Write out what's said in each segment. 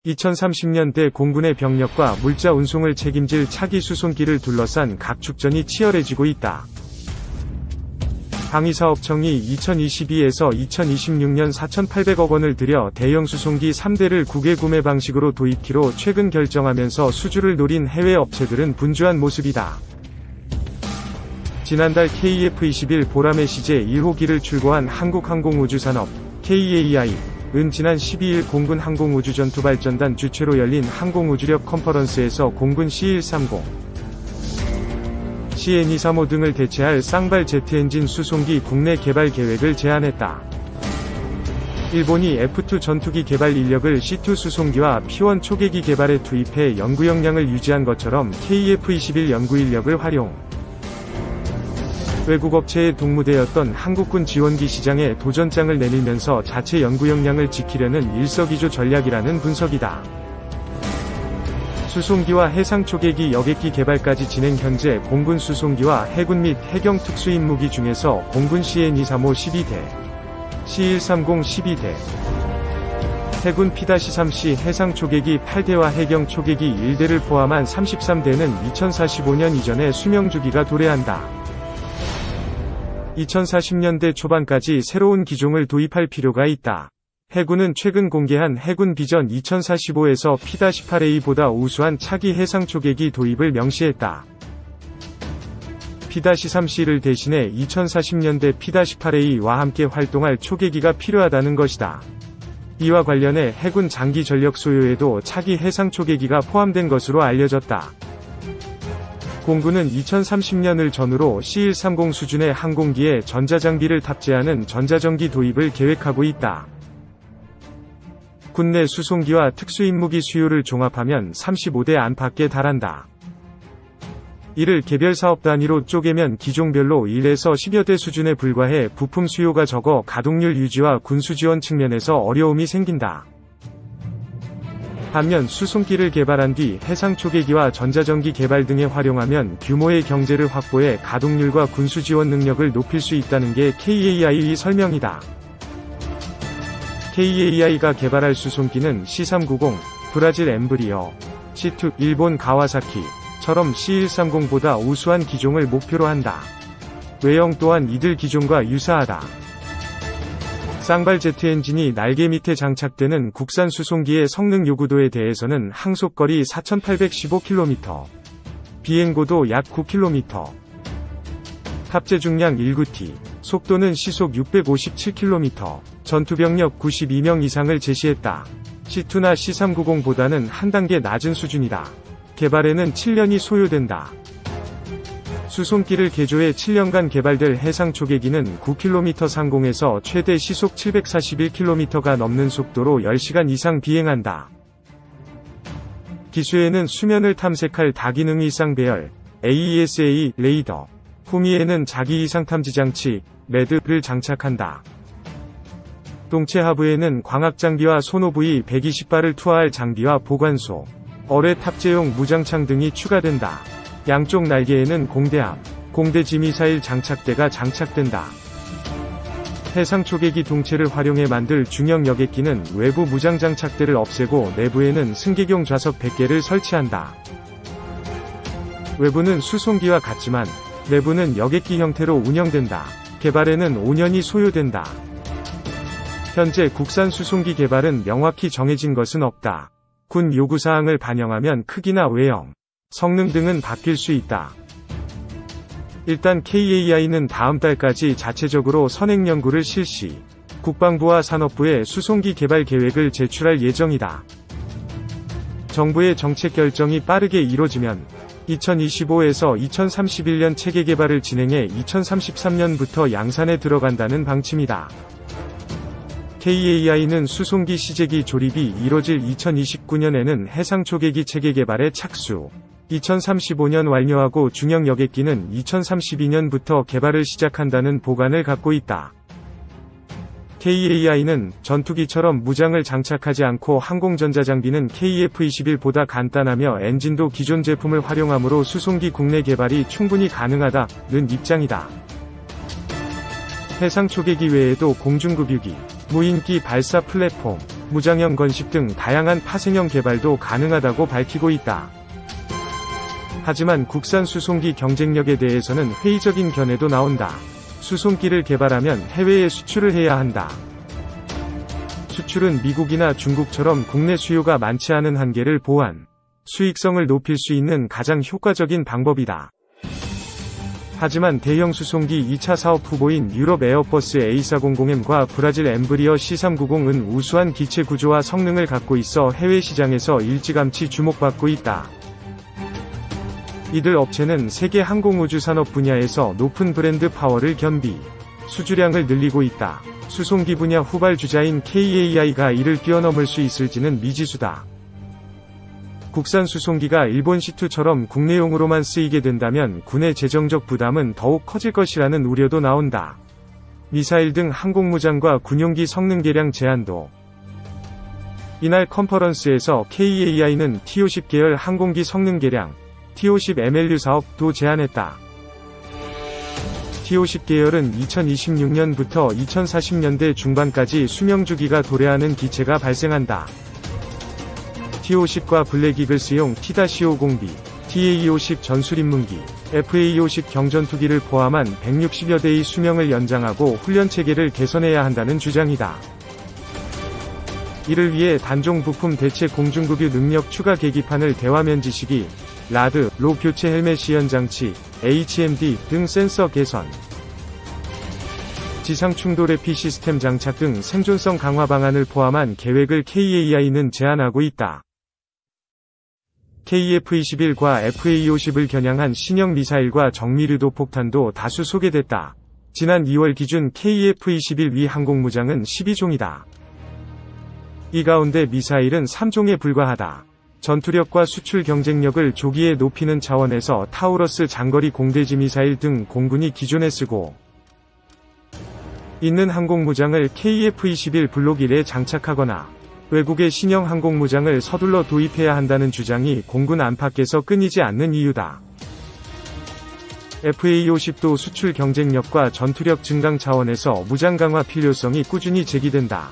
2030년대 공군의 병력과 물자 운송을 책임질 차기 수송기를 둘러싼 각축전이 치열해지고 있다. 방위사업청이 2022에서 2026년 4,800억 원을 들여 대형 수송기 3대를 국외 구매 방식으로 도입키로 최근 결정하면서 수주를 노린 해외 업체들은 분주한 모습이다. 지난달 KF-21 보라매 시제 1호기를 출고한 한국항공우주산업 KAI은 지난 12일 공군 항공우주전투발전단 주최로 열린 항공우주력 컨퍼런스에서 공군 C-130, CN-235 등을 대체할 쌍발 제트엔진 수송기 국내 개발 계획을 제안했다. 일본이 F2 전투기 개발 인력을 C2 수송기와 P1 초계기 개발에 투입해 연구 역량을 유지한 것처럼 KF-21 연구 인력을 활용. 외국 업체의 동무되었던 한국군 지원기 시장에 도전장을 내밀면서 자체 연구 역량을 지키려는 일석이조 전략이라는 분석이다. 수송기와 해상 초계기 여객기 개발까지 진행. 현재 공군 수송기와 해군 및 해경 특수임무기 중에서 공군 CN-235 12대, C-130 12대, 해군 P-3C 해상 초계기 8대와 해경 초계기 1대를 포함한 33대는 2045년 이전에 수명주기가 도래한다. 2040년대 초반까지 새로운 기종을 도입할 필요가 있다. 해군은 최근 공개한 해군 비전 2045에서 P-8A보다 우수한 차기 해상 초계기 도입을 명시했다. P-3C를 대신해 2040년대 P-8A와 함께 활동할 초계기가 필요하다는 것이다. 이와 관련해 해군 장기 전력 소요에도 차기 해상 초계기가 포함된 것으로 알려졌다. 공군은 2030년을 전후로 C-130 수준의 항공기에 전자장비를 탑재하는 전자전기 도입을 계획하고 있다. 국내 수송기와 특수임무기 수요를 종합하면 35대 안팎에 달한다. 이를 개별 사업 단위로 쪼개면 기종별로 1에서 10여 대 수준에 불과해 부품 수요가 적어 가동률 유지와 군수 지원 측면에서 어려움이 생긴다. 반면 수송기를 개발한 뒤 해상 초계기와 전자전기 개발 등에 활용하면 규모의 경제를 확보해 가동률과 군수 지원 능력을 높일 수 있다는 게 KAI의 설명이다. KAI가 개발할 수송기는 C390, 브라질 엠브리어, C2, 일본 가와사키처럼 C130보다 우수한 기종을 목표로 한다. 외형 또한 이들 기종과 유사하다. 쌍발 제트 엔진이 날개 밑에 장착되는 국산 수송기의 성능 요구도에 대해서는 항속거리 4,815km, 비행고도 약 9km, 탑재 중량 19T, 속도는 시속 657km, 전투병력 92명 이상을 제시했다. C2나 C390보다는 한 단계 낮은 수준이다. 개발에는 7년이 소요된다. 수송기를 개조해 7년간 개발될 해상 초계기는 9km 상공에서 최대 시속 741km가 넘는 속도로 10시간 이상 비행한다. 기수에는 수면을 탐색할 다기능 쌍배열 AESA 레이더, 후미에는 자기 이상 탐지 장치 MED를 장착한다. 동체 하부에는 광학 장비와 소노 V120발을 투하할 장비와 보관소, 어뢰 탑재용 무장창 등이 추가된다. 양쪽 날개에는 공대함, 공대지 미사일 장착대가 장착된다. 해상 초계기 동체를 활용해 만들 중형 여객기는 외부 무장 장착대를 없애고 내부에는 승객용 좌석 100개를 설치한다. 외부는 수송기와 같지만 내부는 여객기 형태로 운영된다. 개발에는 5년이 소요된다. 현재 국산 수송기 개발은 명확히 정해진 것은 없다. 군 요구사항을 반영하면 크기나 외형, 성능 등은 바뀔 수 있다. 일단 KAI는 다음 달까지 자체적으로 선행 연구를 실시, 국방부와 산업부에 수송기 개발 계획을 제출할 예정이다. 정부의 정책 결정이 빠르게 이뤄지면 2025에서 2031년 체계 개발을 진행해 2033년부터 양산에 들어간다는 방침이다. KAI는 수송기 시제기 조립이 이뤄질 2029년에는 해상 초계기 체계 개발에 착수, 2035년 완료하고 중형 여객기는 2032년부터 개발을 시작한다는 보관을 갖고 있다. KAI는 전투기처럼 무장을 장착하지 않고 항공전자장비는 KF-21보다 간단하며 엔진도 기존 제품을 활용하므로 수송기 국내 개발이 충분히 가능하다는 입장이다. 해상 초계기 외에도 공중급유기, 무인기 발사 플랫폼, 무장형 건식 등 다양한 파생형 개발도 가능하다고 밝히고 있다. 하지만 국산 수송기 경쟁력에 대해서는 회의적인 견해도 나온다. 수송기를 개발하면 해외에 수출을 해야 한다. 수출은 미국이나 중국처럼 국내 수요가 많지 않은 한계를 보완, 수익성을 높일 수 있는 가장 효과적인 방법이다. 하지만 대형 수송기 2차 사업 후보인 유럽 에어버스 A400M과 브라질 엠브리어 C390은 우수한 기체 구조와 성능을 갖고 있어 해외 시장에서 일찌감치 주목받고 있다. 이들 업체는 세계 항공우주 산업 분야에서 높은 브랜드 파워를 겸비, 수주량을 늘리고 있다. 수송기 분야 후발주자인 KAI가 이를 뛰어넘을 수 있을지는 미지수다. 국산 수송기가 일본 C2처럼 국내용으로만 쓰이게 된다면 군의 재정적 부담은 더욱 커질 것이라는 우려도 나온다. 미사일 등 항공무장과 군용기 성능 개량 제한도. 이날 컨퍼런스에서 KAI는 T-50 계열 항공기 성능 개량, T-50 MLU 사업도 제안했다. T-50 계열은 2026년부터 2040년대 중반까지 수명주기가 도래하는 기체가 발생한다. T-50과 블랙이글스용 T-50B, TA-50 전술입문기, FA-50 경전투기를 포함한 160여 대의 수명을 연장하고 훈련체계를 개선해야 한다는 주장이다. 이를 위해 단종 부품 대체 공중급유 능력 추가 계기판을 대화면 지시기, 라드, 로 교체 헬멧 시연 장치, HMD 등 센서 개선, 지상 충돌 회피 시스템 장착 등 생존성 강화 방안을 포함한 계획을 KAI는 제안하고 있다. KF-21과 FA-50을 겨냥한 신형 미사일과 정밀유도 폭탄도 다수 소개됐다. 지난 2월 기준 KF-21위 항공무장은 12종이다. 이 가운데 미사일은 3종에 불과하다. 전투력과 수출 경쟁력을 조기에 높이는 차원에서 타우러스 장거리 공대지 미사일 등 공군이 기존에 쓰고 있는 항공무장을 KF-21 블록 1에 장착하거나 외국의 신형 항공무장을 서둘러 도입해야 한다는 주장이 공군 안팎에서 끊이지 않는 이유다. FA-50도 수출 경쟁력과 전투력 증강 차원에서 무장 강화 필요성이 꾸준히 제기된다.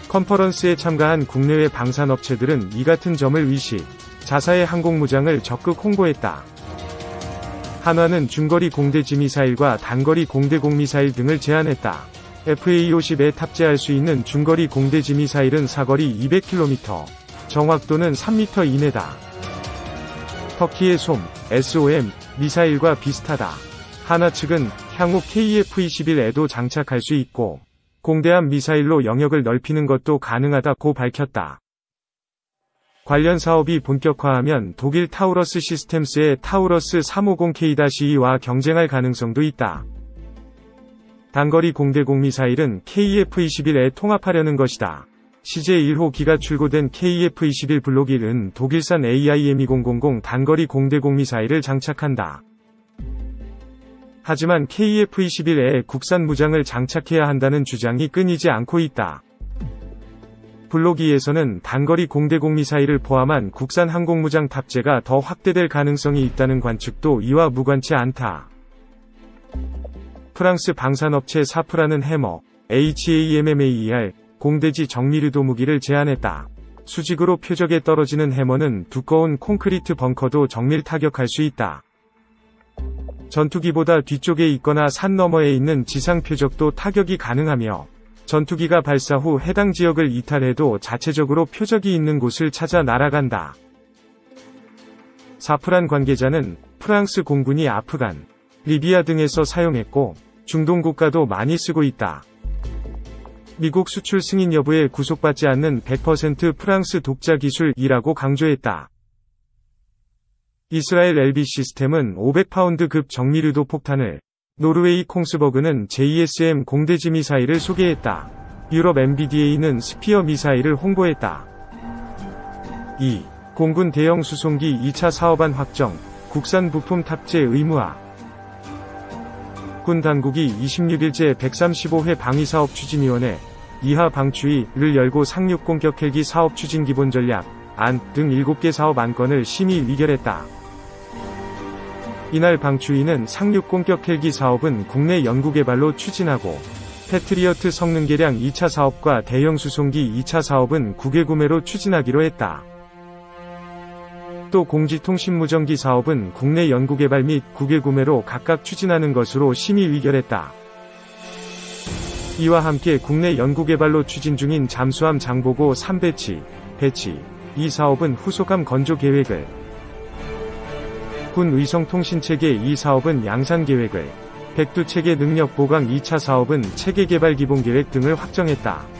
컨퍼런스에 참가한 국내외 방산업체들은 이 같은 점을 위시, 자사의 항공무장을 적극 홍보했다. 한화는 중거리 공대지 미사일과 단거리 공대공 미사일 등을 제안했다. FA-50에 탑재할 수 있는 중거리 공대지 미사일은 사거리 200km, 정확도는 3m 이내다. 터키의 솜, SOM, 미사일과 비슷하다. 한화 측은 향후 KF-21에도 장착할 수 있고 공대함 미사일로 영역을 넓히는 것도 가능하다고 밝혔다. 관련 사업이 본격화하면 독일 타우러스 시스템스의 타우러스 350K-2와 경쟁할 가능성도 있다. 단거리 공대공 미사일은 KF-21에 통합하려는 것이다. CJ1호 기가 출고된 KF-21 블록 1은 독일산 AIM-2000 단거리 공대공 미사일을 장착한다. 하지만 KF-21에 국산 무장을 장착해야 한다는 주장이 끊이지 않고 있다. 블록 2에서는 단거리 공대공 미사일을 포함한 국산 항공무장 탑재가 더 확대될 가능성이 있다는 관측도 이와 무관치 않다. 프랑스 방산업체 사프라는 해머, HAMMAER, 공대지 정밀유도 무기를 제안했다. 수직으로 표적에 떨어지는 해머는 두꺼운 콘크리트 벙커도 정밀 타격할 수 있다. 전투기보다 뒤쪽에 있거나 산 너머에 있는 지상 표적도 타격이 가능하며 전투기가 발사 후 해당 지역을 이탈해도 자체적으로 표적이 있는 곳을 찾아 날아간다. 사프란 관계자는 프랑스 공군이 아프간, 리비아 등에서 사용했고 중동 국가도 많이 쓰고 있다. 미국 수출 승인 여부에 구속받지 않는 100% 프랑스 독자 기술이라고 강조했다. 이스라엘 엘비 시스템은 500파운드급 정밀유도 폭탄을, 노르웨이 콩스버그는 JSM 공대지 미사일을 소개했다. 유럽 MBDA는 스피어 미사일을 홍보했다. 2. 공군 대형 수송기 2차 사업안 확정, 국산 부품 탑재 의무화. 군 당국이 26일째 135회 방위사업 추진위원회, 이하 방추위를 열고 상륙 공격 헬기 사업 추진 기본 전략, 안 등 7개 사업 안건을 심의 의결했다. 이날 방추위는 상륙 공격 헬기 사업은 국내 연구개발로 추진하고 패트리어트 성능 개량 2차 사업과 대형 수송기 2차 사업은 국외 구매로 추진하기로 했다. 또 공지통신무전기 사업은 국내 연구개발 및 국외 구매로 각각 추진하는 것으로 심의 의결했다. 이와 함께 국내 연구개발로 추진 중인 잠수함 장보고 3배치, 배치 2 사업은 후속함 건조 계획을, 군 의성통신체계 2 사업은 양산 계획을, 백두체계 능력 보강 2차 사업은 체계 개발 기본 계획 등을 확정했다.